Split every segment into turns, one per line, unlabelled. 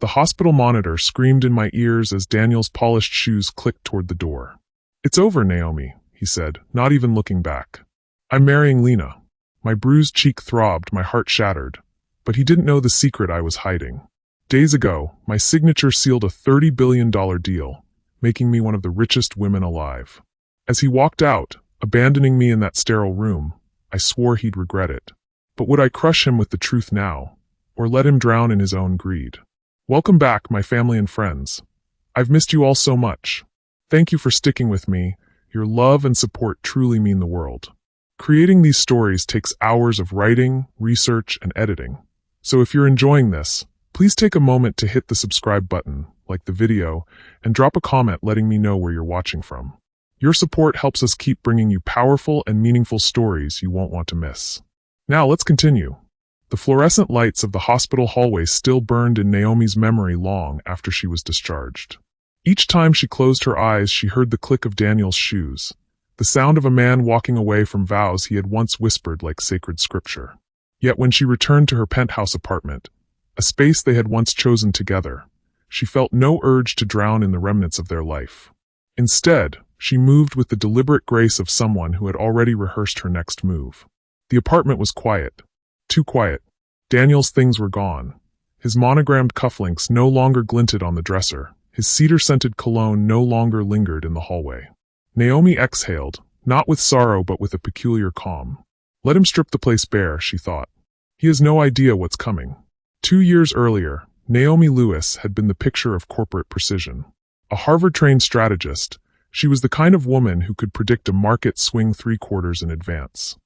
The hospital monitor screamed in my ears as Daniel's polished shoes clicked toward the door. "It's over, Naomi," he said, not even looking back. "I'm marrying Lena." My bruised cheek throbbed, my heart shattered. But he didn't know the secret I was hiding. Days ago, my signature sealed a $30 billion deal, making me one of the richest women alive. As he walked out, abandoning me in that sterile room, I swore he'd regret it. But would I crush him with the truth now, or let him drown in his own greed? Welcome back, my family and friends. I've missed you all so much. Thank you for sticking with me. Your love and support truly mean the world. Creating these stories takes hours of writing, research, and editing. So if you're enjoying this, please take a moment to hit the subscribe button, like the video, and drop a comment letting me know where you're watching from. Your support helps us keep bringing you powerful and meaningful stories you won't want to miss. Now let's continue. The fluorescent lights of the hospital hallway still burned in Naomi's memory long after she was discharged. Each time she closed her eyes, she heard the click of Daniel's shoes, the sound of a man walking away from vows he had once whispered like sacred scripture. Yet when she returned to her penthouse apartment, a space they had once chosen together, she felt no urge to drown in the remnants of their life. Instead, she moved with the deliberate grace of someone who had already rehearsed her next move. The apartment was quiet. Too quiet. Daniel's things were gone. His monogrammed cufflinks no longer glinted on the dresser. His cedar-scented cologne no longer lingered in the hallway. Naomi exhaled, not with sorrow but with a peculiar calm. Let him strip the place bare, she thought. He has no idea what's coming. 2 years earlier, Naomi Lewis had been the picture of corporate precision. A Harvard-trained strategist, she was the kind of woman who could predict a market swing 3/4 in advance.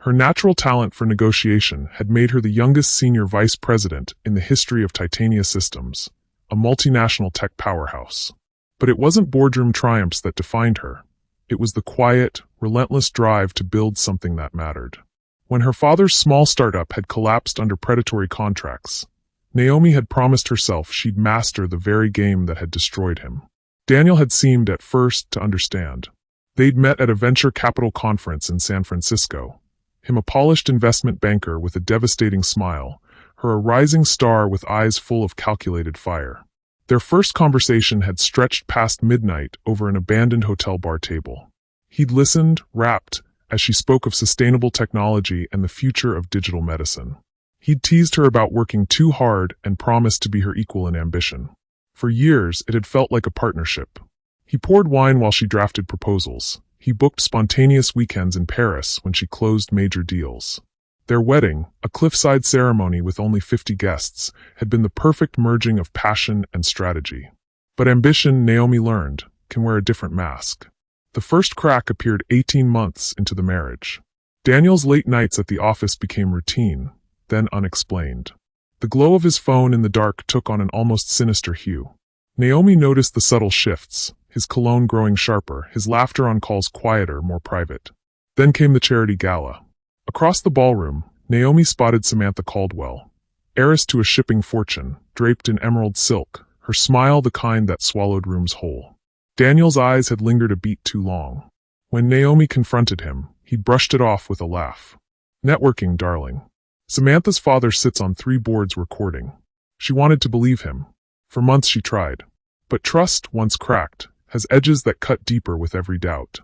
Her natural talent for negotiation had made her the youngest senior vice president in the history of Titania Systems, a multinational tech powerhouse. But it wasn't boardroom triumphs that defined her. It was the quiet, relentless drive to build something that mattered. When her father's small startup had collapsed under predatory contracts, Naomi had promised herself she'd master the very game that had destroyed him. Daniel had seemed at first to understand. They'd met at a venture capital conference in San Francisco. Him a polished investment banker with a devastating smile, her a rising star with eyes full of calculated fire. Their first conversation had stretched past midnight over an abandoned hotel bar table. He'd listened, rapt, as she spoke of sustainable technology and the future of digital medicine. He'd teased her about working too hard and promised to be her equal in ambition. For years, it had felt like a partnership. He poured wine while she drafted proposals. He booked spontaneous weekends in Paris when she closed major deals. Their wedding, a cliffside ceremony with only 50 guests, had been the perfect merging of passion and strategy. But ambition, Naomi learned, can wear a different mask. The first crack appeared 18 months into the marriage. Daniel's late nights at the office became routine, then unexplained. The glow of his phone in the dark took on an almost sinister hue. Naomi noticed the subtle shifts, his cologne growing sharper, his laughter on calls quieter, more private. Then came the charity gala. Across the ballroom, Naomi spotted Samantha Caldwell, heiress to a shipping fortune, draped in emerald silk, her smile the kind that swallowed rooms whole. Daniel's eyes had lingered a beat too long. When Naomi confronted him, he brushed it off with a laugh. "Networking, darling. Samantha's father sits on 3 boards recording." She wanted to believe him. For months she tried. But trust, once cracked, has edges that cut deeper with every doubt.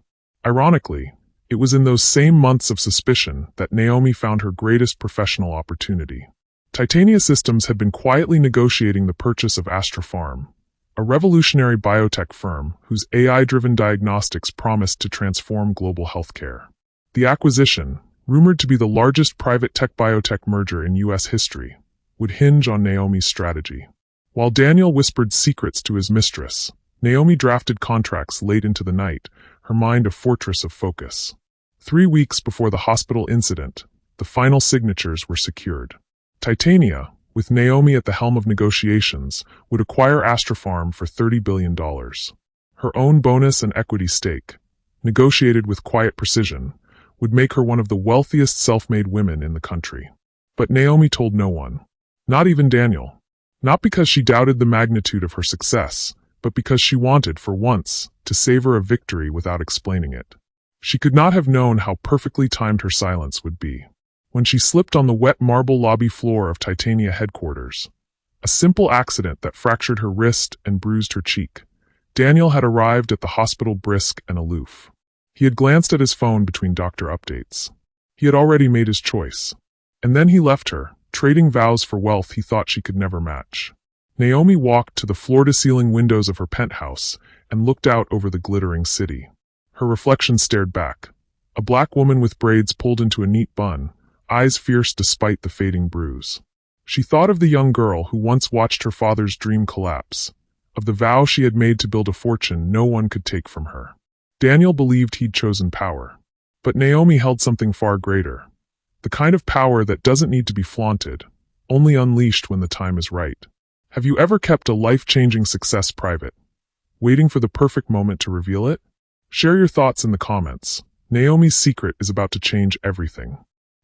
Ironically, it was in those same months of suspicion that Naomi found her greatest professional opportunity. Titania Systems had been quietly negotiating the purchase of Astra Farm, a revolutionary biotech firm whose AI-driven diagnostics promised to transform global healthcare. The acquisition, rumored to be the largest private tech-biotech merger in U.S. history, would hinge on Naomi's strategy. While Daniel whispered secrets to his mistress, Naomi drafted contracts late into the night, her mind a fortress of focus. 3 weeks before the hospital incident, the final signatures were secured. Titania, with Naomi at the helm of negotiations, would acquire Astra Farm for $30 billion. Her own bonus and equity stake, negotiated with quiet precision, would make her one of the wealthiest self-made women in the country. But Naomi told no one. Not even Daniel. Not because she doubted the magnitude of her success, but because she wanted, for once, to savor a victory without explaining it. She could not have known how perfectly timed her silence would be. When she slipped on the wet marble lobby floor of Titania headquarters, a A simple accident that fractured her wrist and bruised her cheek. Daniel had arrived at the hospital brisk and aloof. He had glanced at his phone between doctor updates. He had already made his choice. And then he left her, trading vows for wealth he thought she could never match. Naomi walked to the floor-to-ceiling windows of her penthouse and looked out over the glittering city. Her reflection stared back. A black woman with braids pulled into a neat bun, eyes fierce despite the fading bruise. She thought of the young girl who once watched her father's dream collapse, of the vow she had made to build a fortune no one could take from her. Daniel believed he'd chosen power. But Naomi held something far greater. The kind of power that doesn't need to be flaunted, only unleashed when the time is right. Have you ever kept a life-changing success private, waiting for the perfect moment to reveal it? Share your thoughts in the comments. Naomi's secret is about to change everything.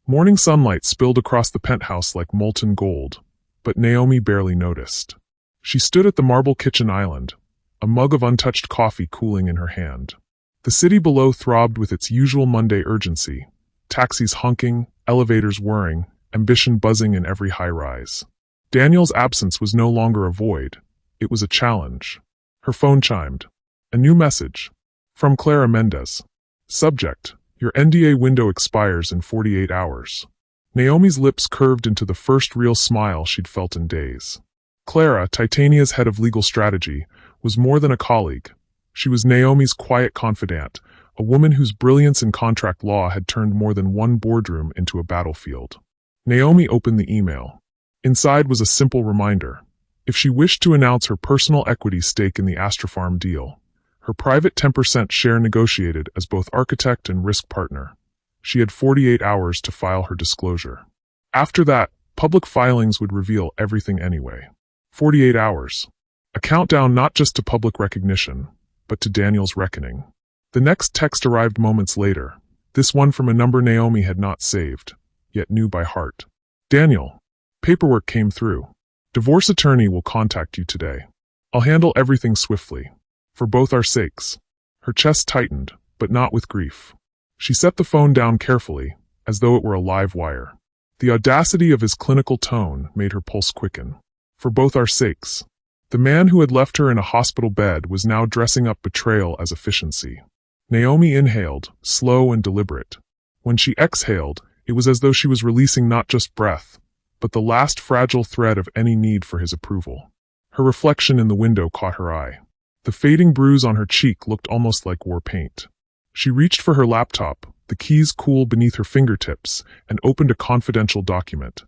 Morning sunlight spilled across the penthouse like molten gold, but Naomi barely noticed. She stood at the marble kitchen island, a mug of untouched coffee cooling in her hand. The city below throbbed with its usual Monday urgency, taxis honking, elevators whirring, ambition buzzing in every high-rise. Daniel's absence was no longer a void, it was a challenge. Her phone chimed. A new message. From Clara Mendez. Subject: Your NDA window expires in 48 hours. Naomi's lips curved into the first real smile she'd felt in days. Clara, Titania's head of legal strategy, was more than a colleague. She was Naomi's quiet confidant, a woman whose brilliance in contract law had turned more than one boardroom into a battlefield. Naomi opened the email. Inside was a simple reminder. If she wished to announce her personal equity stake in the Astrofarm deal, her private 10% share negotiated as both architect and risk partner, she had 48 hours to file her disclosure. After that, public filings would reveal everything anyway. 48 hours. A countdown not just to public recognition, but to Daniel's reckoning. The next text arrived moments later, this one from a number Naomi had not saved, yet knew by heart. Daniel. Paperwork came through. Divorce attorney will contact you today. I'll handle everything swiftly. For both our sakes. Her chest tightened, but not with grief. She set the phone down carefully, as though it were a live wire. The audacity of his clinical tone made her pulse quicken. For both our sakes. The man who had left her in a hospital bed was now dressing up betrayal as efficiency. Naomi inhaled, slow and deliberate. When she exhaled, it was as though she was releasing not just breath, but the last fragile thread of any need for his approval. Her reflection in the window caught her eye. The fading bruise on her cheek looked almost like war paint. She reached for her laptop, the keys cool beneath her fingertips, and opened a confidential document.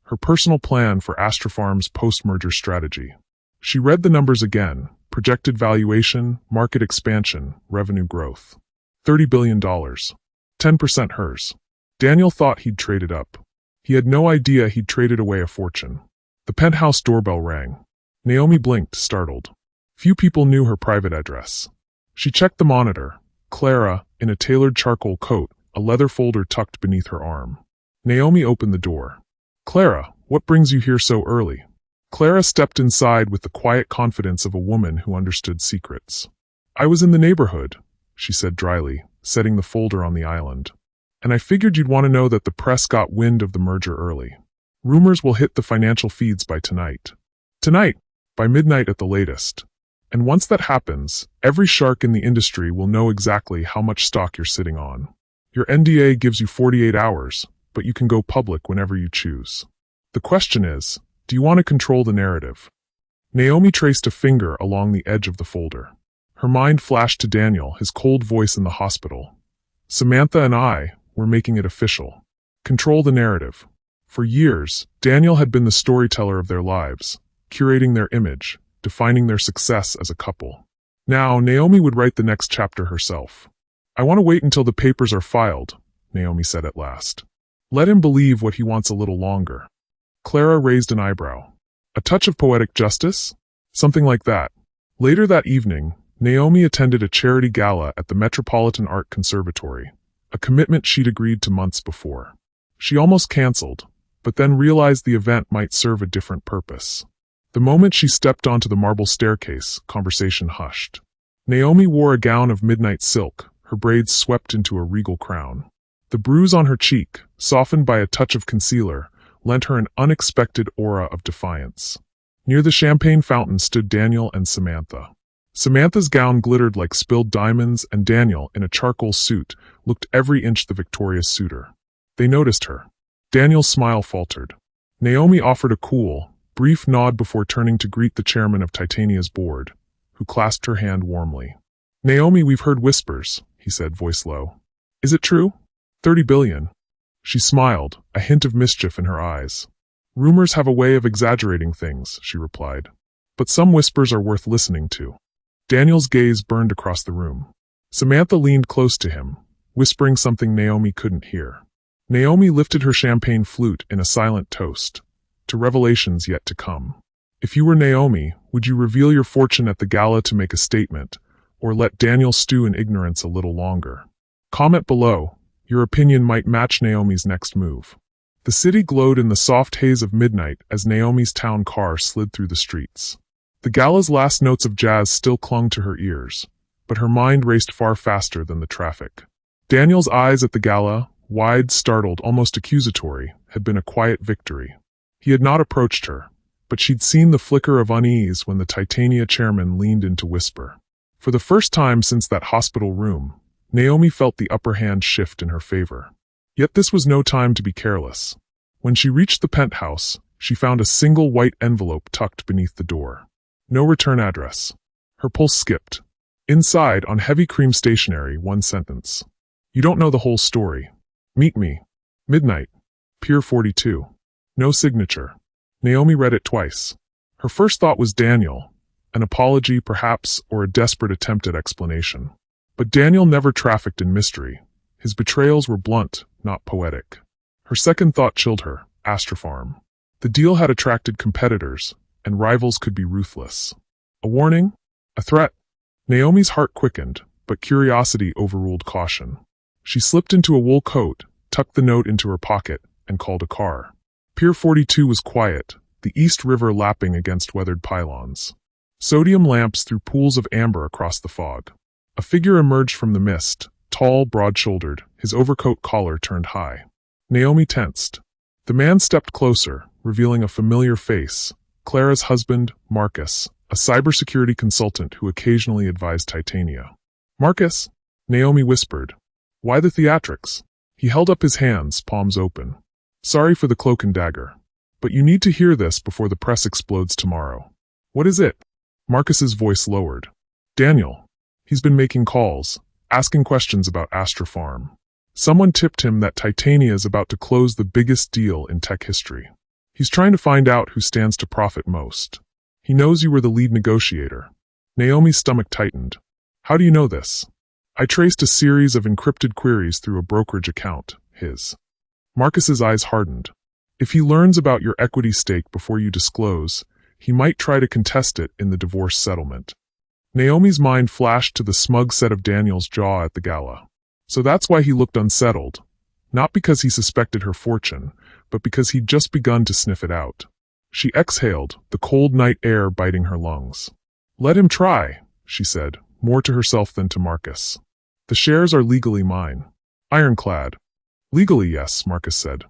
Her personal plan for Astrofarm's post-merger strategy. She read the numbers again: projected valuation, market expansion, revenue growth. $30 billion. 10% hers. Daniel thought he'd traded up. He had no idea he'd traded away a fortune. The penthouse doorbell rang. Naomi blinked, startled. Few people knew her private address. She checked the monitor. Clara, in a tailored charcoal coat, a leather folder tucked beneath her arm. Naomi opened the door. Clara, what brings you here so early? Clara stepped inside with the quiet confidence of a woman who understood secrets. I was in the neighborhood, she said dryly, setting the folder on the island. And I figured you'd want to know that the press got wind of the merger early. Rumors will hit the financial feeds by tonight. Tonight, by midnight at the latest. And once that happens, every shark in the industry will know exactly how much stock you're sitting on. Your NDA gives you 48 hours, but you can go public whenever you choose. The question is, do you want to control the narrative? Naomi traced a finger along the edge of the folder. Her mind flashed to Daniel, his cold voice in the hospital. Samantha and I were making it official. Control the narrative. For years, Daniel had been the storyteller of their lives, curating their image, defining their success as a couple. Now, Naomi would write the next chapter herself. I want to wait until the papers are filed, Naomi said at last. Let him believe what he wants a little longer. Clara raised an eyebrow. A touch of poetic justice? Something like that. Later that evening, Naomi attended a charity gala at the Metropolitan Art Conservatory, a commitment she'd agreed to months before. She almost canceled, but then realized the event might serve a different purpose. The moment she stepped onto the marble staircase, conversation hushed. Naomi wore a gown of midnight silk, her braids swept into a regal crown. The bruise on her cheek, softened by a touch of concealer, lent her an unexpected aura of defiance. Near the champagne fountain stood Daniel and Samantha. Samantha's gown glittered like spilled diamonds, and Daniel, in a charcoal suit, looked every inch the victorious suitor. They noticed her. Daniel's smile faltered. Naomi offered a cool, brief nod before turning to greet the chairman of Titania's board, who clasped her hand warmly. "Naomi, we've heard whispers," he said, voice low. "Is it true? 30 billion. She smiled, a hint of mischief in her eyes. "Rumors have a way of exaggerating things," she replied. "But some whispers are worth listening to." Daniel's gaze burned across the room. Samantha leaned close to him, whispering something Naomi couldn't hear. Naomi lifted her champagne flute in a silent toast, to revelations yet to come. "If you were Naomi, would you reveal your fortune at the gala to make a statement, or let Daniel stew in ignorance a little longer? Comment below. Your opinion might match Naomi's next move." The city glowed in the soft haze of midnight as Naomi's town car slid through the streets. The gala's last notes of jazz still clung to her ears, but her mind raced far faster than the traffic. Daniel's eyes at the gala, wide, startled, almost accusatory, had been a quiet victory. He had not approached her, but she'd seen the flicker of unease when the Titania chairman leaned in to whisper. For the first time since that hospital room, Naomi felt the upper hand shift in her favor. Yet this was no time to be careless. When she reached the penthouse, she found a single white envelope tucked beneath the door. No return address. Her pulse skipped. Inside, on heavy cream stationery, one sentence. "You don't know the whole story. Meet me. Midnight. Pier 42. No signature." Naomi read it twice. Her first thought was Daniel, an apology perhaps, or a desperate attempt at explanation. But Daniel never trafficked in mystery. His betrayals were blunt, not poetic. Her second thought chilled her. Astrofarm. The deal had attracted competitors, and rivals could be ruthless. A warning? A threat? Naomi's heart quickened, but curiosity overruled caution. She slipped into a wool coat, tucked the note into her pocket, and called a car. Pier 42 was quiet, the East River lapping against weathered pylons. Sodium lamps threw pools of amber across the fog. A figure emerged from the mist, tall, broad-shouldered, his overcoat collar turned high. Naomi tensed. The man stepped closer, revealing a familiar face, Clara's husband, Marcus, a cybersecurity consultant who occasionally advised Titania. "Marcus?" Naomi whispered. "Why the theatrics?" He held up his hands, palms open. "Sorry for the cloak and dagger. But you need to hear this before the press explodes tomorrow." "What is it?" Marcus's voice lowered. "Daniel. He's been making calls, asking questions about Astrofarm. Someone tipped him that Titania is about to close the biggest deal in tech history. He's trying to find out who stands to profit most. He knows you were the lead negotiator." Naomi's stomach tightened. "How do you know this?" "I traced a series of encrypted queries through a brokerage account, his." Marcus's eyes hardened. "If he learns about your equity stake before you disclose, he might try to contest it in the divorce settlement." Naomi's mind flashed to the smug set of Daniel's jaw at the gala. So that's why he looked unsettled. Not because he suspected her fortune, but because he'd just begun to sniff it out. She exhaled, the cold night air biting her lungs. "Let him try," she said, more to herself than to Marcus. "The shares are legally mine." "Ironclad." "Legally, yes," Marcus said.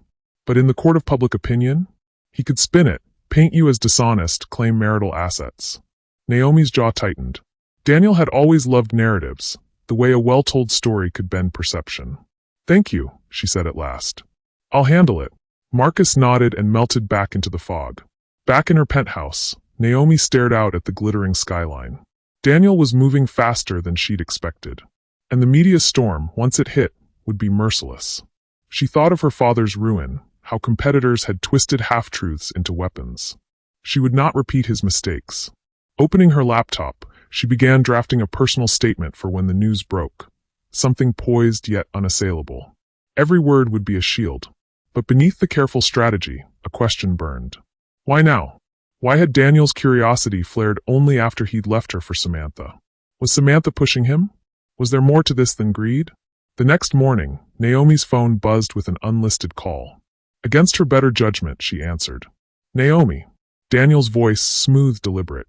"But in the court of public opinion? He could spin it, paint you as dishonest, claim marital assets." Naomi's jaw tightened. Daniel had always loved narratives, the way a well-told story could bend perception. "Thank you," she said at last. "I'll handle it." Marcus nodded and melted back into the fog. Back in her penthouse, Naomi stared out at the glittering skyline. Daniel was moving faster than she'd expected. And the media storm, once it hit, would be merciless. She thought of her father's ruin, how competitors had twisted half-truths into weapons. She would not repeat his mistakes. Opening her laptop, she began drafting a personal statement for when the news broke. Something poised yet unassailable. Every word would be a shield. But beneath the careful strategy, a question burned. Why now? Why had Daniel's curiosity flared only after he'd left her for Samantha? Was Samantha pushing him? Was there more to this than greed? The next morning, Naomi's phone buzzed with an unlisted call. Against her better judgment, she answered. "Naomi." Daniel's voice smooth, deliberate.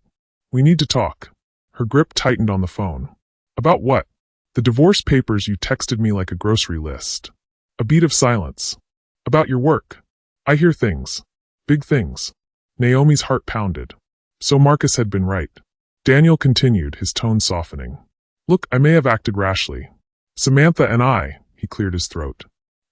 "We need to talk." Her grip tightened on the phone. "About what?" "The divorce papers you texted me like a grocery list." A beat of silence. "About your work. I hear things. Big things." Naomi's heart pounded. So Marcus had been right. Daniel continued, his tone softening. Look, I may have acted rashly. Samantha and I, he cleared his throat.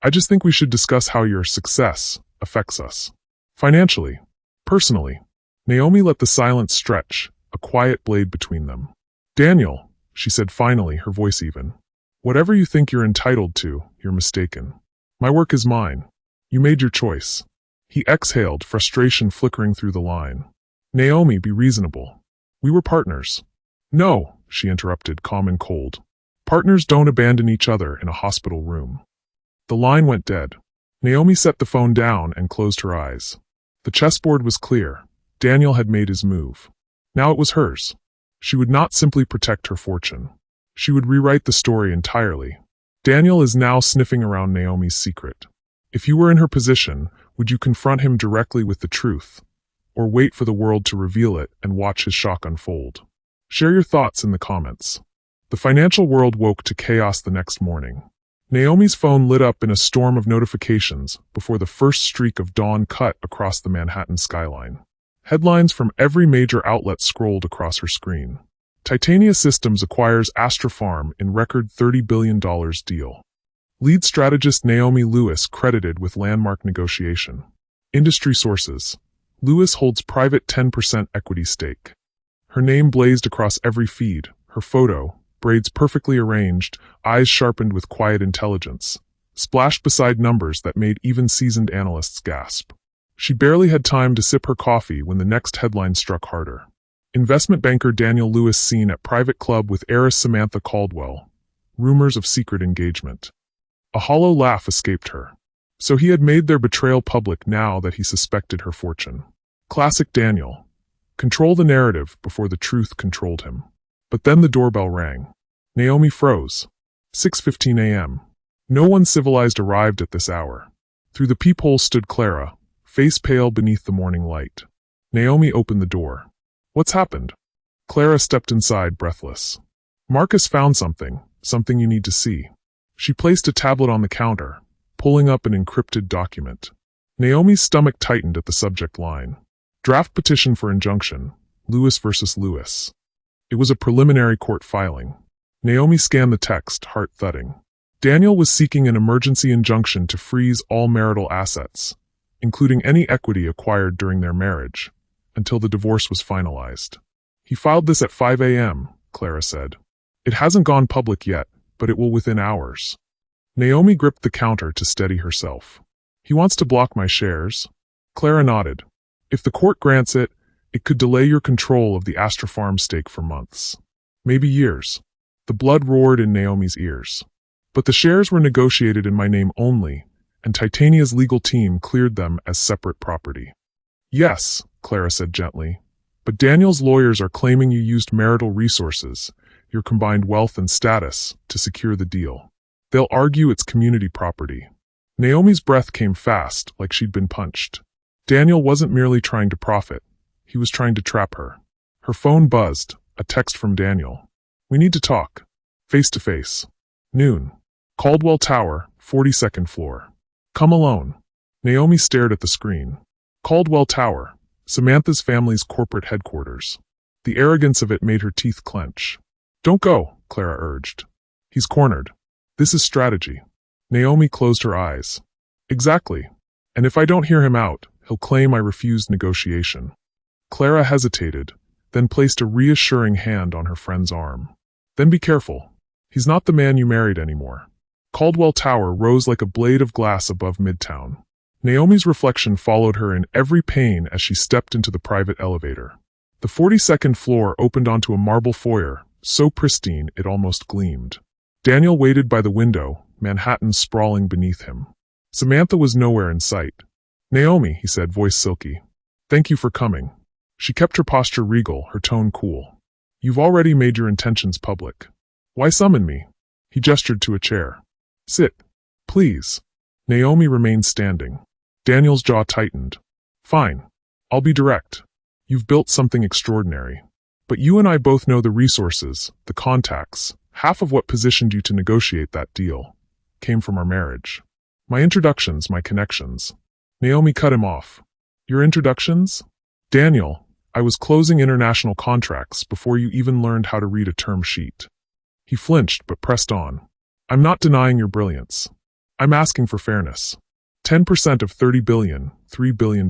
I just think we should discuss how your success affects us. Financially. Personally. Naomi let the silence stretch, a quiet blade between them. Daniel, she said finally, her voice even. Whatever you think you're entitled to, you're mistaken. My work is mine. You made your choice. He exhaled, frustration flickering through the line. Naomi, be reasonable. We were partners. No, she interrupted, calm and cold. Partners don't abandon each other in a hospital room. The line went dead. Naomi set the phone down and closed her eyes. The chessboard was clear. Daniel had made his move. Now it was hers. She would not simply protect her fortune. She would rewrite the story entirely. Daniel is now sniffing around Naomi's secret. If you were in her position, would you confront him directly with the truth, or wait for the world to reveal it and watch his shock unfold? Share your thoughts in the comments. The financial world woke to chaos the next morning. Naomi's phone lit up in a storm of notifications before the first streak of dawn cut across the Manhattan skyline. Headlines from every major outlet scrolled across her screen. Titania Systems acquires Astra Farm in record $30 billion deal. Lead strategist Naomi Lewis credited with landmark negotiation. Industry sources. Lewis holds private 10% equity stake. Her name blazed across every feed, her photo, braids perfectly arranged, eyes sharpened with quiet intelligence, splashed beside numbers that made even seasoned analysts gasp. She barely had time to sip her coffee when the next headline struck harder. Investment banker Daniel Lewis seen at private club with heiress Samantha Caldwell. Rumors of secret engagement. A hollow laugh escaped her. So he had made their betrayal public now that he suspected her fortune. Classic Daniel. Control the narrative before the truth controlled him. But then the doorbell rang. Naomi froze. 6:15 a.m. No one civilized arrived at this hour. Through the peephole stood Clara, face pale beneath the morning light. Naomi opened the door. What's happened? Clara stepped inside, breathless. Marcus found something you need to see. She placed a tablet on the counter, pulling up an encrypted document. Naomi's stomach tightened at the subject line. Draft petition for injunction, Lewis versus Lewis. It was a preliminary court filing. Naomi scanned the text, heart thudding. Daniel was seeking an emergency injunction to freeze all marital assets, including any equity acquired during their marriage, until the divorce was finalized. He filed this at 5 a.m., Clara said. It hasn't gone public yet, but it will within hours. Naomi gripped the counter to steady herself. He wants to block my shares? Clara nodded. If the court grants it, it could delay your control of the Astra Farm stake for months. Maybe years. The blood roared in Naomi's ears. But the shares were negotiated in my name only, and Titania's legal team cleared them as separate property. Yes, Clara said gently, but Daniel's lawyers are claiming you used marital resources, your combined wealth and status, to secure the deal. They'll argue it's community property. Naomi's breath came fast, like she'd been punched. Daniel wasn't merely trying to profit. He was trying to trap her. Her phone buzzed, a text from Daniel. We need to talk. Face to face. Noon. Caldwell Tower, 42nd floor. Come alone. Naomi stared at the screen. Caldwell Tower, Samantha's family's corporate headquarters. The arrogance of it made her teeth clench. Don't go, Clara urged. He's cornered. This is strategy. Naomi closed her eyes. Exactly. And if I don't hear him out, he'll claim I refused negotiation. Clara hesitated, then placed a reassuring hand on her friend's arm. Then be careful. He's not the man you married anymore. Caldwell Tower rose like a blade of glass above Midtown. Naomi's reflection followed her in every pain as she stepped into the private elevator. The 42nd floor opened onto a marble foyer, so pristine it almost gleamed. Daniel waited by the window, Manhattan sprawling beneath him. Samantha was nowhere in sight. Naomi, he said, voice silky. Thank you for coming. She kept her posture regal, her tone cool. You've already made your intentions public. Why summon me? He gestured to a chair. Sit. Please. Naomi remained standing. Daniel's jaw tightened. Fine. I'll be direct. You've built something extraordinary. But you and I both know the resources, the contacts, half of what positioned you to negotiate that deal, came from our marriage. My introductions, my connections. Naomi cut him off. Your introductions? Daniel, I was closing international contracts before you even learned how to read a term sheet. He flinched but pressed on. I'm not denying your brilliance. I'm asking for fairness. 10% of $30 billion, $3 billion.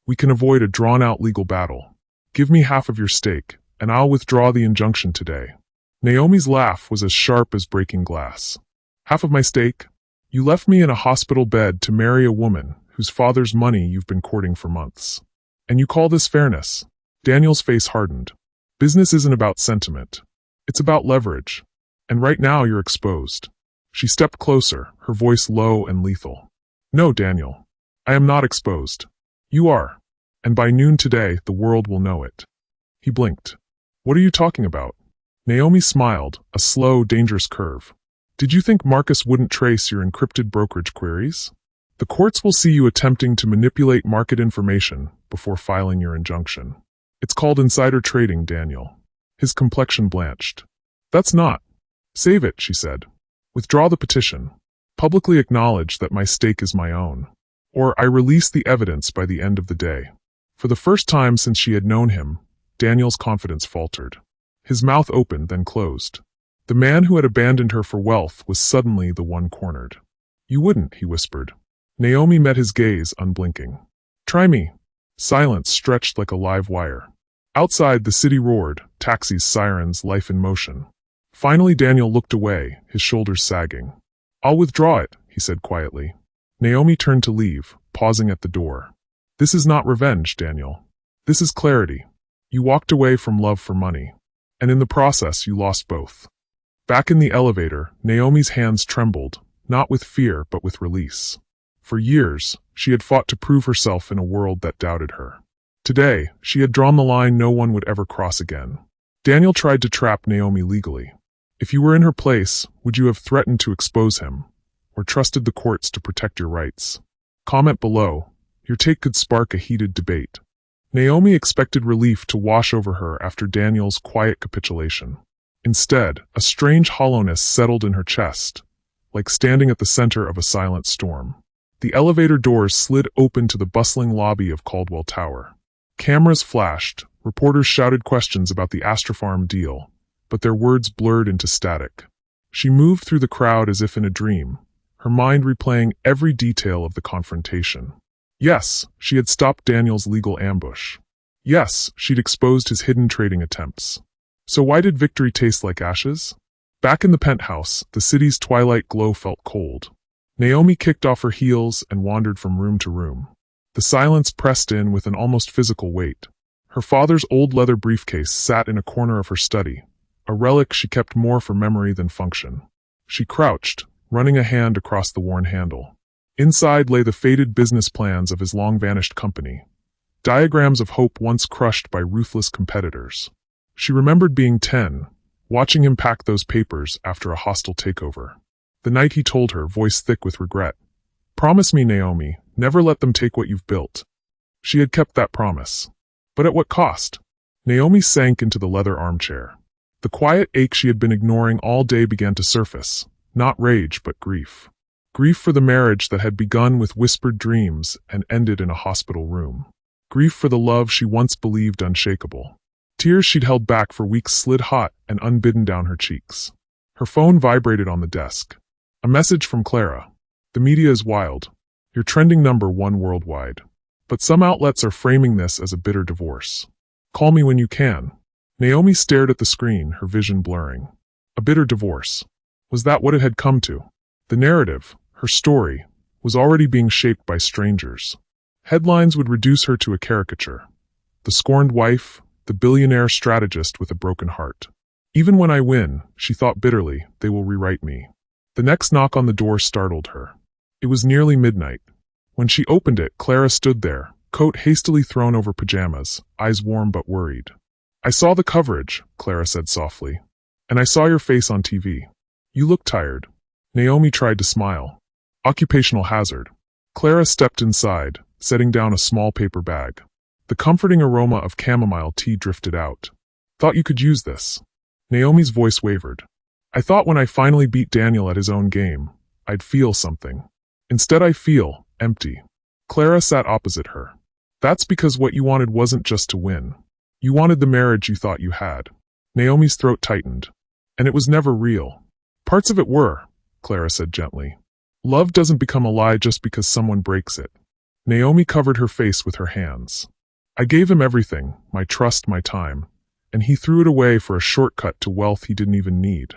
We can avoid a drawn-out legal battle. Give me half of your stake, and I'll withdraw the injunction today. Naomi's laugh was as sharp as breaking glass. Half of my stake? You left me in a hospital bed to marry a woman whose father's money you've been courting for months. And you call this fairness? Daniel's face hardened. Business isn't about sentiment. It's about leverage. And right now you're exposed. She stepped closer, her voice low and lethal. No, Daniel. I am not exposed. You are. And by noon today, the world will know it. He blinked. What are you talking about? Naomi smiled, a slow, dangerous curve. Did you think Marcus wouldn't trace your encrypted brokerage queries? The courts will see you attempting to manipulate market information before filing your injunction. It's called insider trading, Daniel. His complexion blanched. That's not. Save it, she said. Withdraw the petition. Publicly acknowledge that my stake is my own. Or I release the evidence by the end of the day. For the first time since she had known him, Daniel's confidence faltered. His mouth opened, then closed. The man who had abandoned her for wealth was suddenly the one cornered. You wouldn't, he whispered. Naomi met his gaze, unblinking. Try me. Silence stretched like a live wire. Outside, the city roared, taxis, sirens, life in motion. Finally, Daniel looked away, his shoulders sagging. I'll withdraw it, he said quietly. Naomi turned to leave, pausing at the door. This is not revenge, Daniel. This is clarity. You walked away from love for money. And in the process, you lost both. Back in the elevator, Naomi's hands trembled, not with fear but with release. For years, she had fought to prove herself in a world that doubted her. Today, she had drawn the line no one would ever cross again. Daniel tried to trap Naomi legally. If you were in her place, would you have threatened to expose him, or trusted the courts to protect your rights? Comment below. Your take could spark a heated debate. Naomi expected relief to wash over her after Daniel's quiet capitulation. Instead, a strange hollowness settled in her chest, like standing at the center of a silent storm. The elevator doors slid open to the bustling lobby of Caldwell Tower. Cameras flashed, reporters shouted questions about the Astrofarm deal, but their words blurred into static. She moved through the crowd as if in a dream, her mind replaying every detail of the confrontation. Yes, she had stopped Daniel's legal ambush. Yes, she'd exposed his hidden trading attempts. So why did victory taste like ashes? Back in the penthouse, the city's twilight glow felt cold. Naomi kicked off her heels and wandered from room to room. The silence pressed in with an almost physical weight. Her father's old leather briefcase sat in a corner of her study, a relic she kept more for memory than function. She crouched, running a hand across the worn handle. Inside lay the faded business plans of his long-vanished company, diagrams of hope once crushed by ruthless competitors. She remembered being 10, watching him pack those papers after a hostile takeover. The night he told her, voice thick with regret, "Promise me, Naomi, never let them take what you've built." She had kept that promise. But at what cost? Naomi sank into the leather armchair. The quiet ache she had been ignoring all day began to surface, not rage but grief. Grief for the marriage that had begun with whispered dreams and ended in a hospital room. Grief for the love she once believed unshakable. Tears she'd held back for weeks slid hot and unbidden down her cheeks. Her phone vibrated on the desk. A message from Clara. The media is wild. You're trending #1 worldwide. But some outlets are framing this as a bitter divorce. Call me when you can. Naomi stared at the screen, her vision blurring. A bitter divorce. Was that what it had come to? The narrative, her story, was already being shaped by strangers. Headlines would reduce her to a caricature. The scorned wife, the billionaire strategist with a broken heart. Even when I win, she thought bitterly, they will rewrite me. The next knock on the door startled her. It was nearly midnight. When she opened it, Clara stood there, coat hastily thrown over pajamas, eyes warm but worried. I saw the coverage, Clara said softly. And I saw your face on TV. You look tired. Naomi tried to smile. Occupational hazard. Clara stepped inside, setting down a small paper bag. The comforting aroma of chamomile tea drifted out. Thought you could use this. Naomi's voice wavered. I thought when I finally beat Daniel at his own game, I'd feel something. Instead I feel empty. Clara sat opposite her. That's because what you wanted wasn't just to win. You wanted the marriage you thought you had. Naomi's throat tightened. And it was never real. Parts of it were, Clara said gently. Love doesn't become a lie just because someone breaks it. Naomi covered her face with her hands. I gave him everything, my trust, my time, and he threw it away for a shortcut to wealth he didn't even need.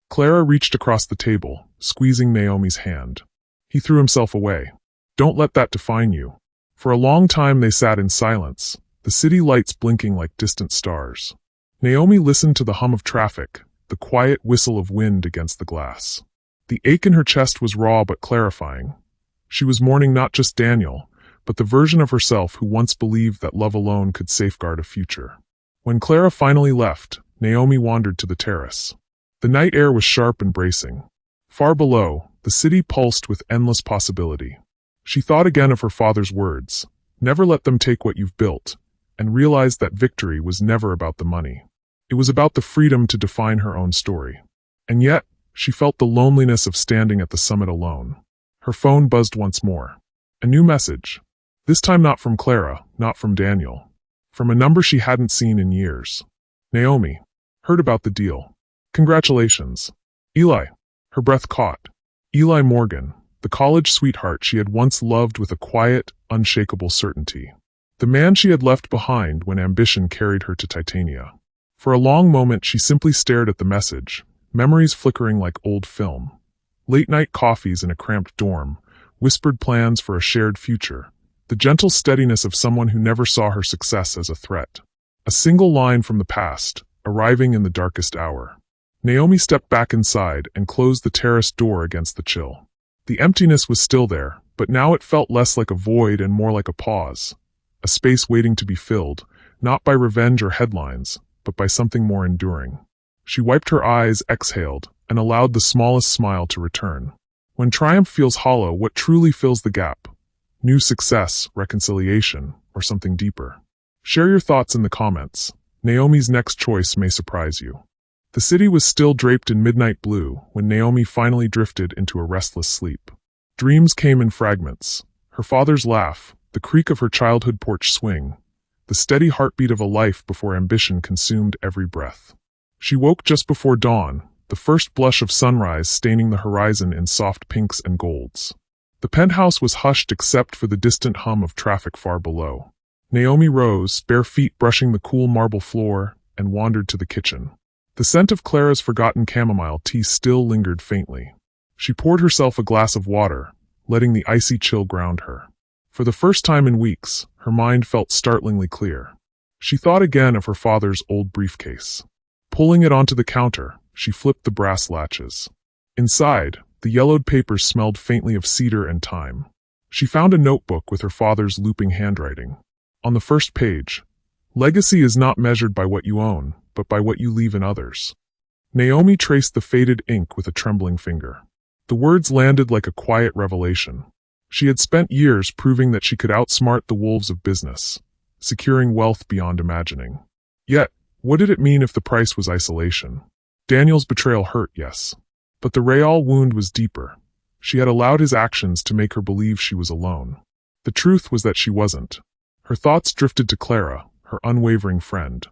Clara reached across the table, squeezing Naomi's hand. He threw himself away. Don't let that define you. For a long time they sat in silence, the city lights blinking like distant stars. Naomi listened to the hum of traffic, the quiet whistle of wind against the glass. The ache in her chest was raw but clarifying. She was mourning not just Daniel, but the version of herself who once believed that love alone could safeguard a future. When Clara finally left, Naomi wandered to the terrace. The night air was sharp and bracing. Far below, the city pulsed with endless possibility. She thought again of her father's words, never let them take what you've built, and realized that victory was never about the money. It was about the freedom to define her own story. And yet, she felt the loneliness of standing at the summit alone. Her phone buzzed once more. A new message. This time not from Clara, not from Daniel. From a number she hadn't seen in years. Naomi. Heard about the deal. Congratulations. Eli. Her breath caught. Eli Morgan, the college sweetheart she had once loved with a quiet, unshakable certainty. The man she had left behind when ambition carried her to Titania. For a long moment she simply stared at the message, memories flickering like old film. Late-night coffees in a cramped dorm, whispered plans for a shared future, the gentle steadiness of someone who never saw her success as a threat. A single line from the past, arriving in the darkest hour. Naomi stepped back inside and closed the terrace door against the chill. The emptiness was still there, but now it felt less like a void and more like a pause. A space waiting to be filled, not by revenge or headlines, but by something more enduring. She wiped her eyes, exhaled, and allowed the smallest smile to return. When triumph feels hollow, what truly fills the gap? New success, reconciliation, or something deeper? Share your thoughts in the comments. Naomi's next choice may surprise you. The city was still draped in midnight blue when Naomi finally drifted into a restless sleep. Dreams came in fragments. Her father's laugh, the creak of her childhood porch swing, the steady heartbeat of a life before ambition consumed every breath. She woke just before dawn, the first blush of sunrise staining the horizon in soft pinks and golds. The penthouse was hushed except for the distant hum of traffic far below. Naomi rose, bare feet brushing the cool marble floor, and wandered to the kitchen. The scent of Clara's forgotten chamomile tea still lingered faintly. She poured herself a glass of water, letting the icy chill ground her. For the first time in weeks, her mind felt startlingly clear. She thought again of her father's old briefcase. Pulling it onto the counter, she flipped the brass latches. Inside, the yellowed papers smelled faintly of cedar and thyme. She found a notebook with her father's looping handwriting. On the first page, legacy is not measured by what you own, but by what you leave in others. Naomi traced the faded ink with a trembling finger. The words landed like a quiet revelation. She had spent years proving that she could outsmart the wolves of business, securing wealth beyond imagining. Yet, what did it mean if the price was isolation? Daniel's betrayal hurt, yes. But the real wound was deeper. She had allowed his actions to make her believe she was alone. The truth was that she wasn't. Her thoughts drifted to Clara, her unwavering friend.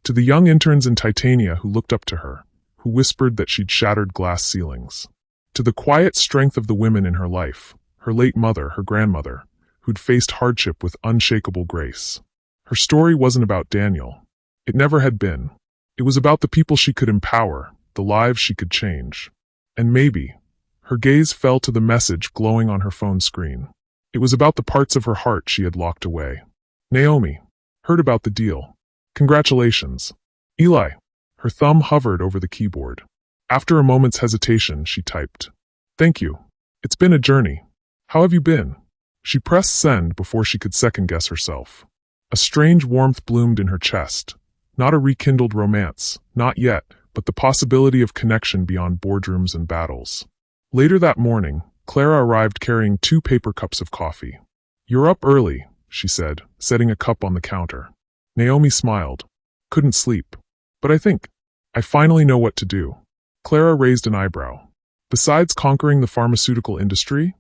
To the young interns in Titania who looked up to her, who whispered that she'd shattered glass ceilings. To the quiet strength of the women in her life, her late mother, her grandmother, who'd faced hardship with unshakable grace. Her story wasn't about Daniel. It never had been. It was about the people she could empower, the lives she could change. And maybe, her gaze fell to the message glowing on her phone screen. It was about the parts of her heart she had locked away. Naomi. Heard about the deal. Congratulations. Eli. Her thumb hovered over the keyboard. After a moment's hesitation, she typed. Thank you. It's been a journey. How have you been? She pressed send before she could second-guess herself. A strange warmth bloomed in her chest. Not a rekindled romance, not yet, but the possibility of connection beyond boardrooms and battles. Later that morning, Clara arrived carrying 2 paper cups of coffee. You're up early, she said, setting a cup on the counter. Naomi smiled. Couldn't sleep. But I finally know what to do. Clara raised an eyebrow. Besides conquering the pharmaceutical industry?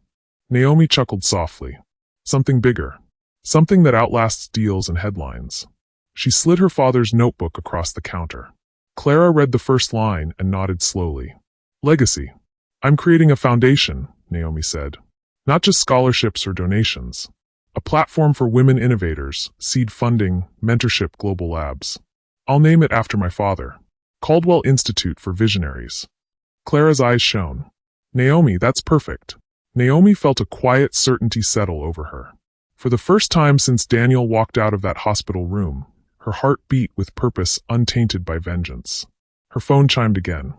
Naomi chuckled softly. Something bigger. Something that outlasts deals and headlines. She slid her father's notebook across the counter. Clara read the first line and nodded slowly. Legacy. I'm creating a foundation, Naomi said. Not just scholarships or donations. A platform for women innovators, seed funding, mentorship, global labs. I'll name it after my father. Caldwell Institute for Visionaries. Clara's eyes shone. Naomi, that's perfect. Naomi felt a quiet certainty settle over her. For the first time since Daniel walked out of that hospital room, her heart beat with purpose untainted by vengeance. Her phone chimed again.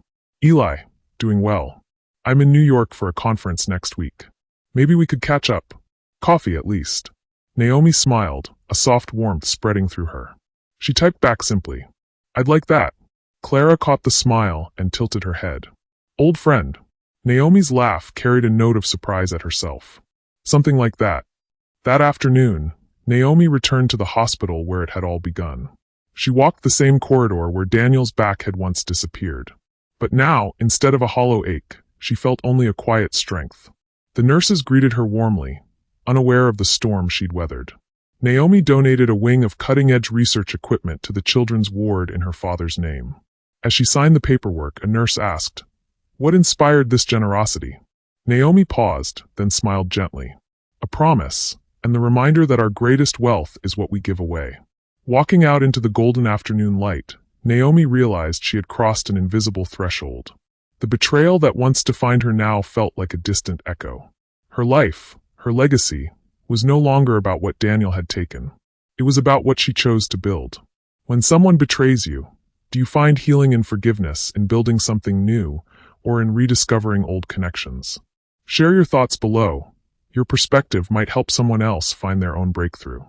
Eli, doing well. I'm in New York for a conference next week. Maybe we could catch up. Coffee at least. Naomi smiled, a soft warmth spreading through her. She typed back simply. I'd like that. Clara caught the smile and tilted her head. Old friend. Naomi's laugh carried a note of surprise at herself. Something like that. That afternoon, Naomi returned to the hospital where it had all begun. She walked the same corridor where Daniel's back had once disappeared. But now, instead of a hollow ache, she felt only a quiet strength. The nurses greeted her warmly, unaware of the storm she'd weathered. Naomi donated a wing of cutting-edge research equipment to the children's ward in her father's name. As she signed the paperwork, a nurse asked, "What inspired this generosity?" Naomi paused, then smiled gently. A promise, and the reminder that our greatest wealth is what we give away. Walking out into the golden afternoon light, Naomi realized she had crossed an invisible threshold. The betrayal that once defined her now felt like a distant echo. Her life, her legacy, was no longer about what Daniel had taken. It was about what she chose to build. When someone betrays you, do you find healing in forgiveness, in building something new, or in rediscovering old connections? Share your thoughts below. Your perspective might help someone else find their own breakthrough.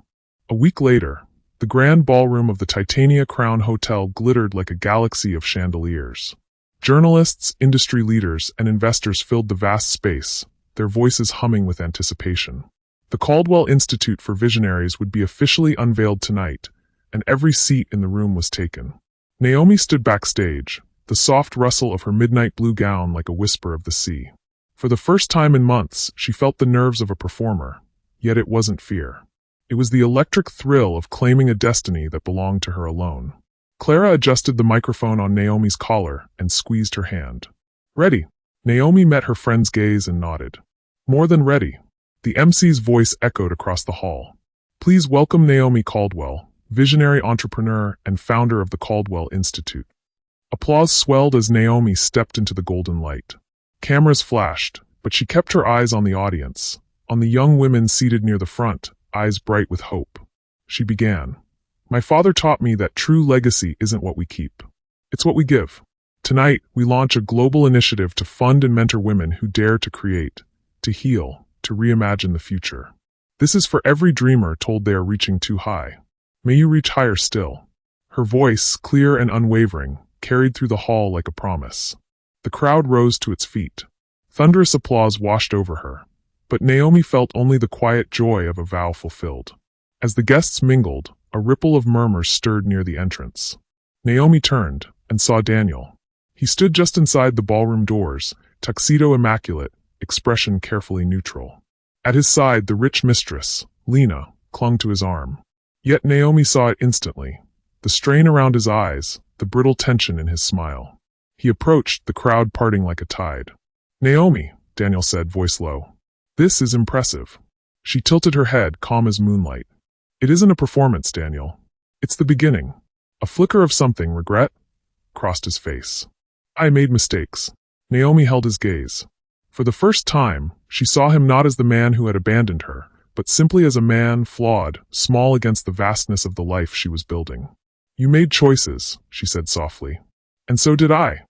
A week later, the grand ballroom of the Titania Crown Hotel glittered like a galaxy of chandeliers. Journalists, industry leaders, and investors filled the vast space, their voices humming with anticipation. The Caldwell Institute for Visionaries would be officially unveiled tonight, and every seat in the room was taken. Naomi stood backstage, the soft rustle of her midnight blue gown like a whisper of the sea. For the first time in months, she felt the nerves of a performer, yet it wasn't fear. It was the electric thrill of claiming a destiny that belonged to her alone. Clara adjusted the microphone on Naomi's collar and squeezed her hand. Ready? Naomi met her friend's gaze and nodded. More than ready. The MC's voice echoed across the hall. Please welcome Naomi Caldwell, visionary entrepreneur and founder of the Caldwell Institute. Applause swelled as Naomi stepped into the golden light. Cameras flashed, but she kept her eyes on the audience, on the young women seated near the front, eyes bright with hope. She began. My father taught me that true legacy isn't what we keep. It's what we give. Tonight, we launch a global initiative to fund and mentor women who dare to create, to heal, to reimagine the future. This is for every dreamer told they are reaching too high. May you reach higher still. Her voice, clear and unwavering, carried through the hall like a promise. The crowd rose to its feet. Thunderous applause washed over her, but Naomi felt only the quiet joy of a vow fulfilled. As the guests mingled, a ripple of murmurs stirred near the entrance. Naomi turned and saw Daniel. He stood just inside the ballroom doors, tuxedo immaculate, expression carefully neutral. At his side, the rich mistress, Lena, clung to his arm. Yet Naomi saw it instantly. The strain around his eyes, the brittle tension in his smile. He approached, the crowd parting like a tide. Naomi, Daniel said, voice low. This is impressive. She tilted her head, calm as moonlight. It isn't a performance, Daniel. It's the beginning. A flicker of something, regret, crossed his face. I made mistakes. Naomi held his gaze. For the first time, she saw him not as the man who had abandoned her, but simply as a man, flawed, small against the vastness of the life she was building. You made choices, she said softly. And so did I.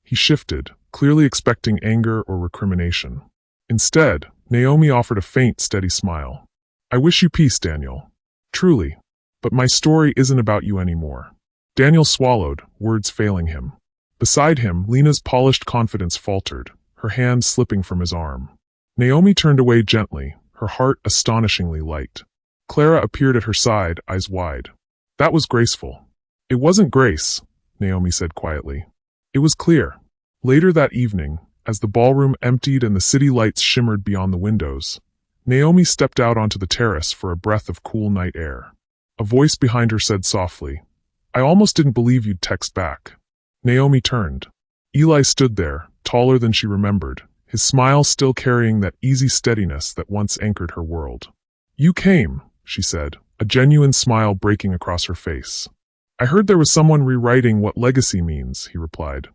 He shifted, clearly expecting anger or recrimination. Instead, Naomi offered a faint, steady smile. I wish you peace, Daniel. Truly. But my story isn't about you anymore. Daniel swallowed, words failing him. Beside him, Lena's polished confidence faltered, her hand slipping from his arm. Naomi turned away gently, her heart astonishingly light. Clara appeared at her side, eyes wide. That was graceful. It wasn't grace, Naomi said quietly. It was clear. Later that evening, as the ballroom emptied and the city lights shimmered beyond the windows, Naomi stepped out onto the terrace for a breath of cool night air. A voice behind her said softly, "I almost didn't believe you'd text back." Naomi turned. Eli stood there, taller than she remembered, his smile still carrying that easy steadiness that once anchored her world. "You came," she said, a genuine smile breaking across her face. "I heard there was someone rewriting what legacy means," he replied.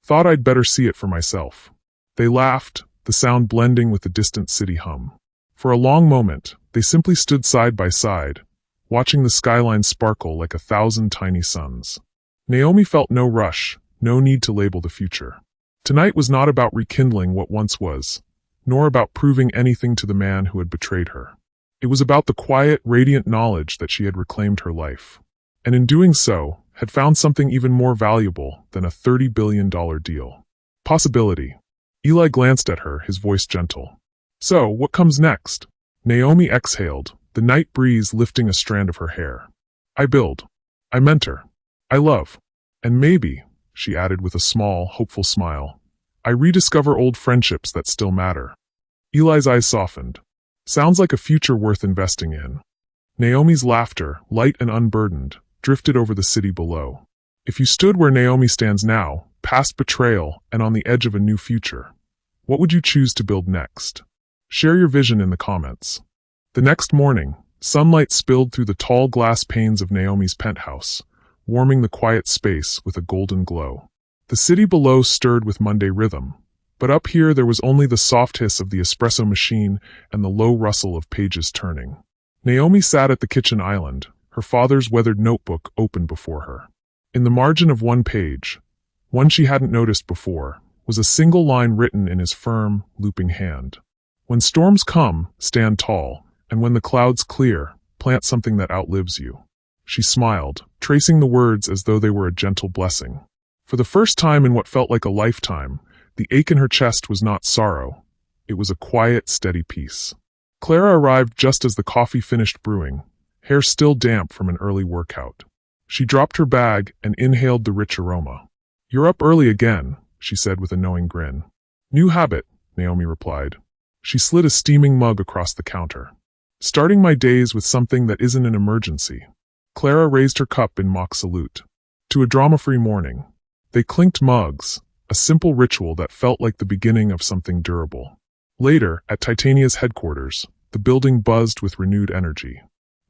"Thought I'd better see it for myself." They laughed, the sound blending with the distant city hum. For a long moment, they simply stood side by side, watching the skyline sparkle like 1,000 tiny suns. Naomi felt no rush, no need to label the future. Tonight was not about rekindling what once was, nor about proving anything to the man who had betrayed her. It was about the quiet, radiant knowledge that she had reclaimed her life, and in doing so, had found something even more valuable than a $30 billion deal. Possibility. Eli glanced at her, his voice gentle. "So, what comes next?" Naomi exhaled, the night breeze lifting a strand of her hair. "I build. I mentor. I love. And maybe," she added with a small, hopeful smile, "I rediscover old friendships that still matter." Eli's eyes softened. "Sounds like a future worth investing in." Naomi's laughter, light and unburdened, drifted over the city below. If you stood where Naomi stands now, past betrayal and on the edge of a new future, what would you choose to build next? Share your vision in the comments. The next morning, sunlight spilled through the tall glass panes of Naomi's penthouse, warming the quiet space with a golden glow. The city below stirred with Monday rhythm, but up here there was only the soft hiss of the espresso machine and the low rustle of pages turning. Naomi sat at the kitchen island, her father's weathered notebook open before her. In the margin of one page, one she hadn't noticed before, was a single line written in his firm, looping hand. "When storms come, stand tall, and when the clouds clear, plant something that outlives you." She smiled, tracing the words as though they were a gentle blessing. For the first time in what felt like a lifetime, the ache in her chest was not sorrow. It was a quiet, steady peace. Clara arrived just as the coffee finished brewing, hair still damp from an early workout. She dropped her bag and inhaled the rich aroma. "You're up early again," she said with a knowing grin. "New habit," Naomi replied. She slid a steaming mug across the counter. "Starting my days with something that isn't an emergency." Clara raised her cup in mock salute. To a drama-free morning. They clinked mugs, a simple ritual that felt like the beginning of something durable. Later, at Titania's headquarters, the building buzzed with renewed energy.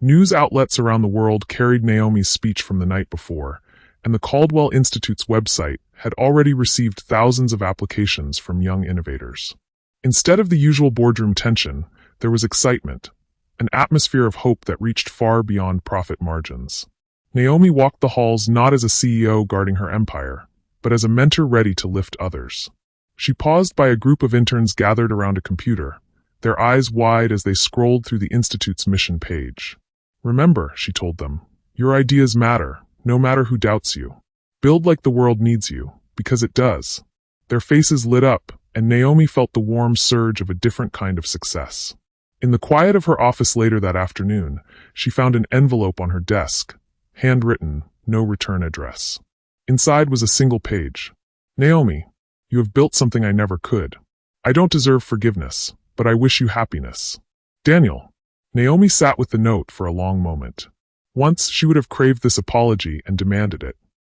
News outlets around the world carried Naomi's speech from the night before, and the Caldwell Institute's website had already received thousands of applications from young innovators. Instead of the usual boardroom tension, there was excitement, an atmosphere of hope that reached far beyond profit margins. Naomi walked the halls not as a CEO guarding her empire, but as a mentor ready to lift others. She paused by a group of interns gathered around a computer, their eyes wide as they scrolled through the Institute's mission page. "Remember," she told them, "your ideas matter, no matter who doubts you. Build like the world needs you, because it does." Their faces lit up, and Naomi felt the warm surge of a different kind of success. In the quiet of her office later that afternoon, she found an envelope on her desk, handwritten, no return address. Inside was a single page. "Naomi, you have built something I never could. I don't deserve forgiveness, but I wish you happiness. Daniel." Naomi sat with the note for a long moment. Once she would have craved this apology and demanded it.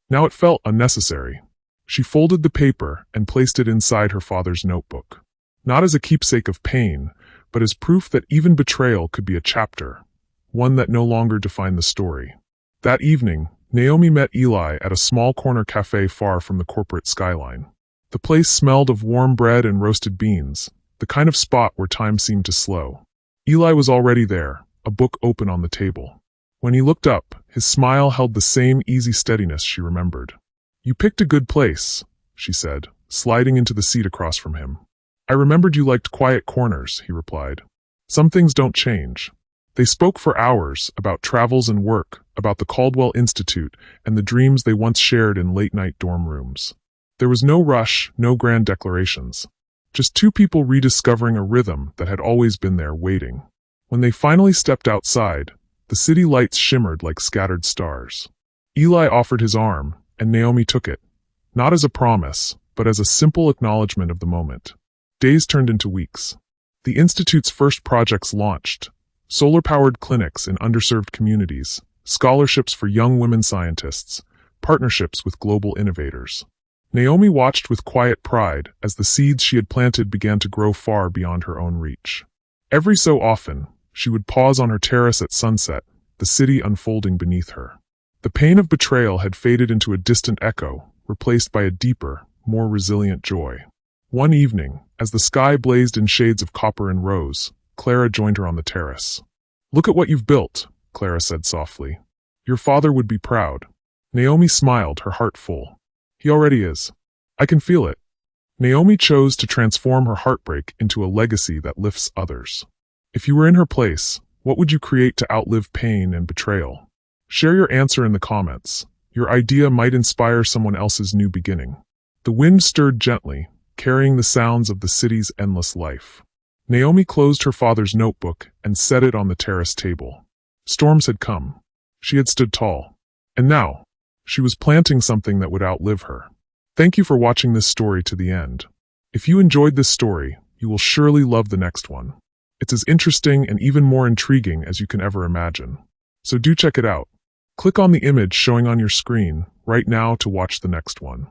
Now it felt unnecessary. She folded the paper and placed it inside her father's notebook. Not as a keepsake of pain, but as proof that even betrayal could be a chapter, one that no longer defined the story. That evening, Naomi met Eli at a small corner cafe far from the corporate skyline. The place smelled of warm bread and roasted beans, the kind of spot where time seemed to slow. Eli was already there, a book open on the table. When he looked up, his smile held the same easy steadiness she remembered. "You picked a good place," she said, sliding into the seat across from him. "I remembered you liked quiet corners," he replied. "Some things don't change." They spoke for hours about travels and work, about the Caldwell Institute, and the dreams they once shared in late-night dorm rooms. There was no rush, no grand declarations. Just two people rediscovering a rhythm that had always been there waiting. When they finally stepped outside, the city lights shimmered like scattered stars. Eli offered his arm, and Naomi took it, not as a promise, but as a simple acknowledgement of the moment. Days turned into weeks. The Institute's first projects launched: solar-powered clinics in underserved communities, scholarships for young women scientists, partnerships with global innovators. Naomi watched with quiet pride as the seeds she had planted began to grow far beyond her own reach. Every so often, she would pause on her terrace at sunset, the city unfolding beneath her. The pain of betrayal had faded into a distant echo, replaced by a deeper, more resilient joy. One evening, as the sky blazed in shades of copper and rose, Clara joined her on the terrace. "Look at what you've built," Clara said softly. "Your father would be proud." Naomi smiled, her heart full. "He already is. I can feel it." Naomi chose to transform her heartbreak into a legacy that lifts others. If you were in her place, what would you create to outlive pain and betrayal? Share your answer in the comments. Your idea might inspire someone else's new beginning. The wind stirred gently, carrying the sounds of the city's endless life. Naomi closed her father's notebook and set it on the terrace table. Storms had come. She had stood tall. And now, she was planting something that would outlive her. Thank you for watching this story to the end. If you enjoyed this story, you will surely love the next one. It's as interesting and even more intriguing as you can ever imagine. So do check it out. Click on the image showing on your screen right now to watch the next one.